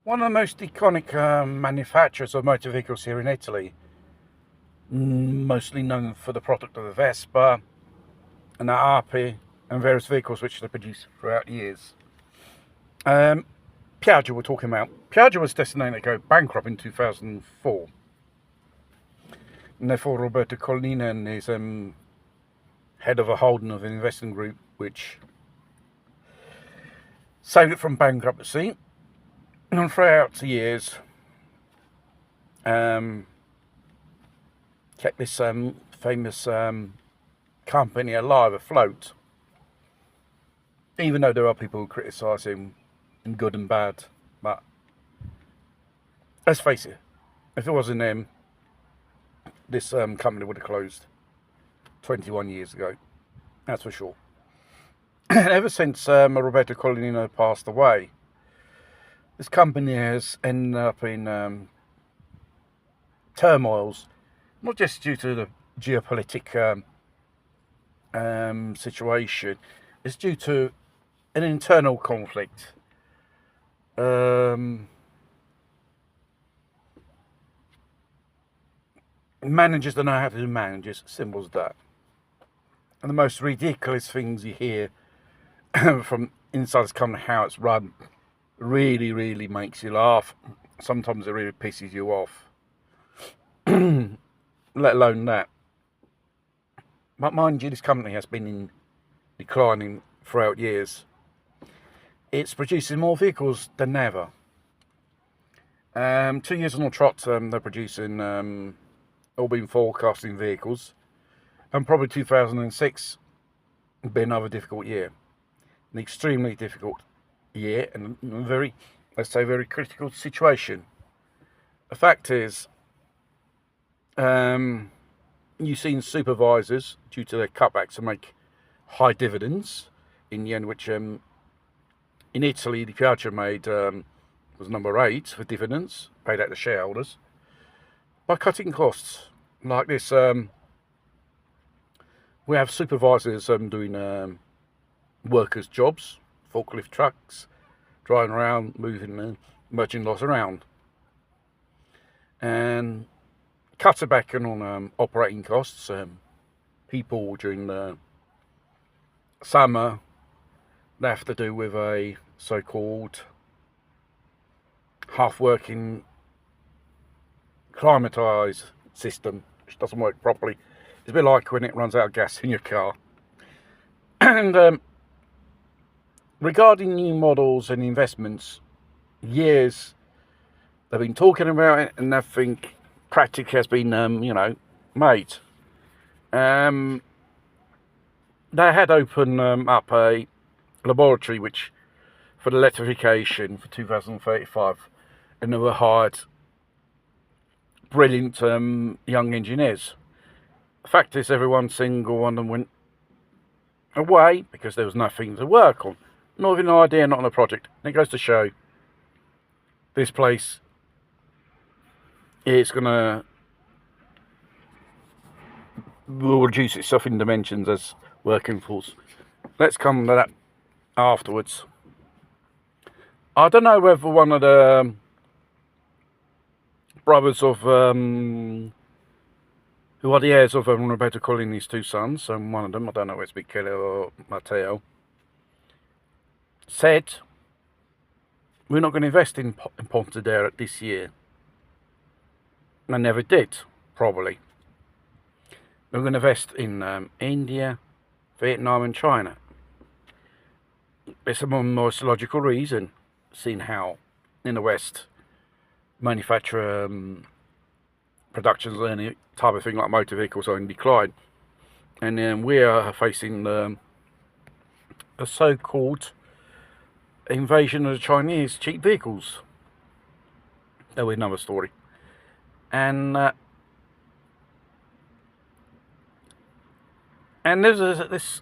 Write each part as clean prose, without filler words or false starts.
One of the most iconic manufacturers of motor vehicles here in Italy, mostly known for the product of the Vespa and the Ape and various vehicles which they produced throughout the years. Piaggio we're talking about. Piaggio was destined to go bankrupt in 2004. And therefore Roberto Collina is head of a holding of an investing group which saved it from bankruptcy. And throughout the years, kept this famous company alive, afloat, even though there are people who criticise him in good and bad. But let's face it, if it wasn't him, this company would have closed 21 years ago, that's for sure. Ever since Roberto Collinino passed away, this company has ended up in turmoils, not just due to the geopolitical situation, it's due to an internal conflict. Managers don't know how to do managers, simple as that. And the most ridiculous things you hear from inside this company, how it's run, really makes you laugh. Sometimes it really pisses you off, let alone that. But mind you, this company has been in declining throughout years. It's producing more vehicles than ever. 2 years on the trot, they're producing all been forecasting vehicles, and probably 2006 will be another difficult year, an extremely difficult year, and a very, let's say, very critical situation. The fact is, you've seen supervisors, due to their cutbacks, to make high dividends in the end, which in Italy the Piaggio made was number 8 for dividends paid out to shareholders by cutting costs like this. We have supervisors doing workers' jobs, forklift trucks, driving around, moving merchandise around, and cut back on operating costs. People during the summer, they have to do with a so-called half-working climatised system, which doesn't work properly. It's a bit like when it runs out of gas in your car. And regarding new models and investments, years they've been talking about it, and nothing practically has been, made. They had opened up a laboratory which for the electrification for 2035, and they were hired brilliant young engineers. The fact is, every single one of them went away because there was nothing to work on, not even an idea, not on a project. And it goes to show this place is gonna will reduce itself in dimensions as working force. Let's come to that afterwards. I don't know whether one of the brothers of who are the heirs of Roberto Collini's 2 sons, and one of them, I don't know whether it's Michele or Matteo, said, we're not going to invest in Pontedera this year. And I never did, probably. We're going to invest in India, Vietnam and China. It's a more most logical reason, seeing how in the West manufacture productions and any type of thing like motor vehicles are in decline, and then we are facing a so-called invasion of the Chinese cheap vehicles. That'll be another story. And there's this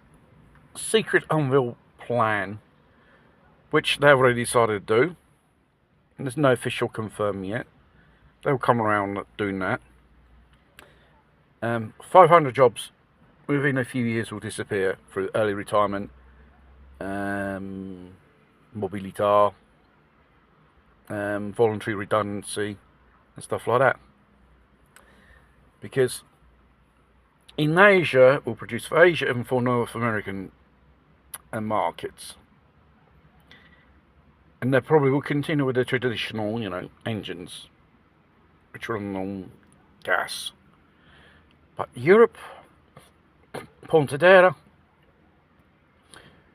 secret unveiled plan which they've already decided to do, and there's no official confirm yet. They'll come around doing that. 500 jobs within a few years will disappear through early retirement, mobilità, voluntary redundancy and stuff like that. Because in Asia, we'll produce for Asia and for North American markets. And they probably will continue with the traditional, engines, which run on gas. But Europe, Pontedera,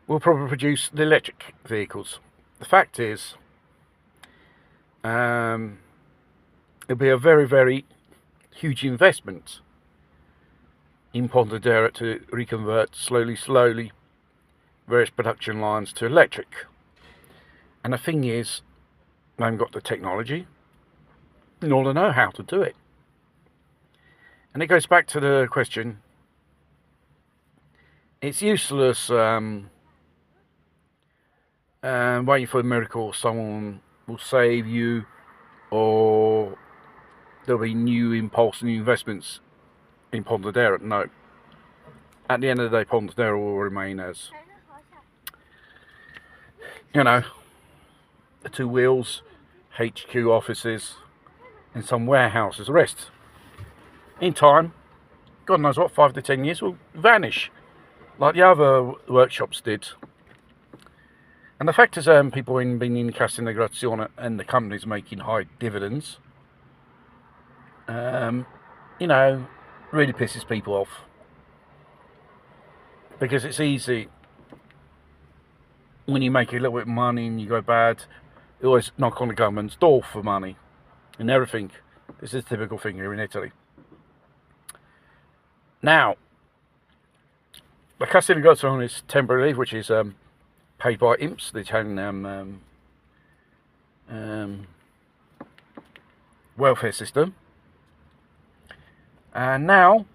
will probably produce the electric vehicles. The fact is, it'll be a very, very huge investment in Pontedera to reconvert slowly various production lines to electric. And the thing is, they haven't got the technology, nor they know how to do it. And it goes back to the question, it's useless waiting for a miracle, someone will save you, or there'll be new impulse, new investments in Pontedera. No. At the end of the day, Pontedera will remain as, the two wheels, HQ offices, and some warehouses. The rest, in time, God knows what, 5 to 10 years, will vanish, like the other workshops did. And the fact is, people in being in cassa integrazione and the companies making high dividends, really pisses people off. Because it's easy, when you make a little bit of money and you go bad, you always knock on the government's door for money and everything. This is a typical thing here in Italy. Now, the cassa integrazione is temporary leave, which is paid by INPS, the Italian welfare system. And now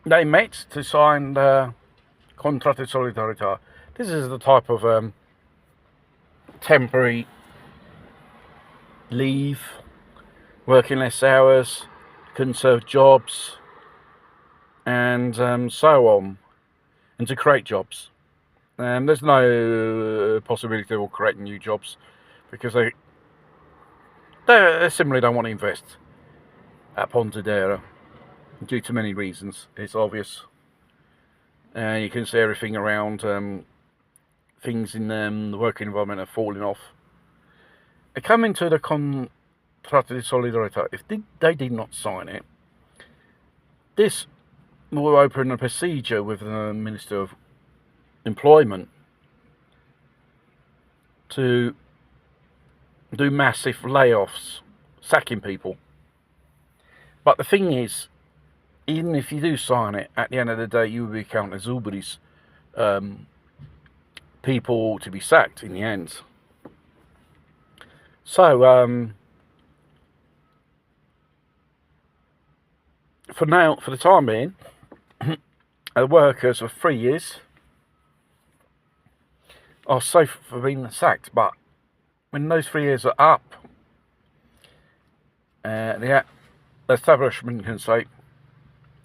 they met to sign the contratto di solidarietà. This is the type of temporary leave, working less hours, conserve jobs, and so on, and to create jobs. There's no possibility of creating new jobs because they simply don't want to invest at Pontedera due to many reasons. It's obvious. You can see everything around. Things in the working environment are falling off. They come into the contratto di solidarietà. If they did not sign it, this will open a procedure with the Minister of Employment to do massive layoffs, sacking people. But the thing is, even if you do sign it, at the end of the day, you will be counted as Uberis, people to be sacked in the end. So, for the time being, workers for 3 years are safe for being sacked. But when those 3 years are up, the establishment can say,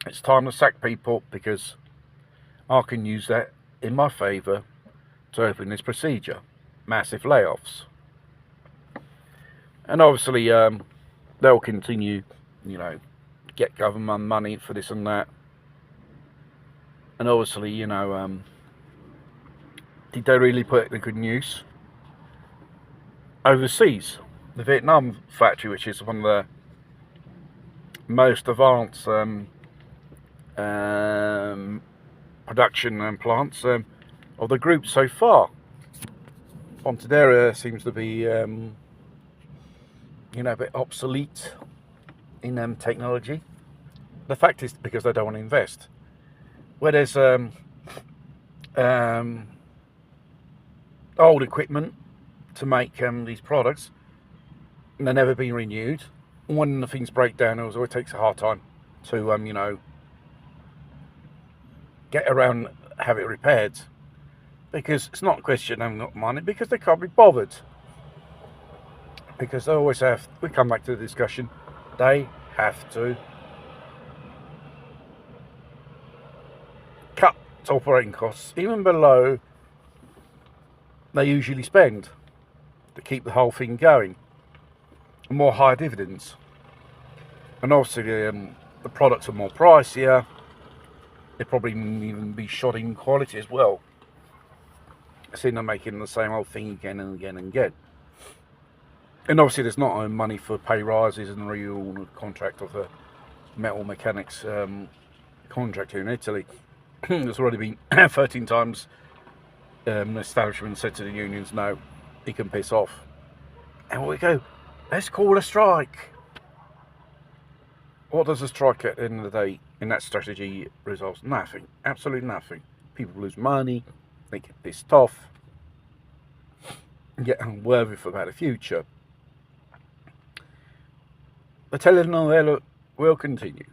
it's time to sack people because I can use that in my favour to open this procedure. Massive layoffs. And obviously, they'll continue, get government money for this and that. And obviously, did they really put it to good use? Overseas, the Vietnam factory, which is one of the most advanced production plants of the group so far. Pontedera seems to be, a bit obsolete in technology. The fact is because they don't want to invest. Where there's old equipment to make these products, and they're never been renewed. When the things break down, it always takes a hard time to get around, have it repaired, because it's not a question of not money, because they can't be bothered, because they always have, we come back to the discussion, they have to cut operating costs even below they usually spend. to keep the whole thing going. More higher dividends. And obviously the products are more pricier. They probably even be shot in quality as well. Seeing them making the same old thing again and again and again. And obviously there's not money for pay rises and renewal of contract of the metal mechanics contract here in Italy. There's already been 13 times the establishment said to the unions, no, he can piss off. And we go, let's call a strike. What does a strike at the end of the day in that strategy results? Nothing. Absolutely nothing. People lose money, they get pissed off, get unworthy about the future. The telenovela will continue.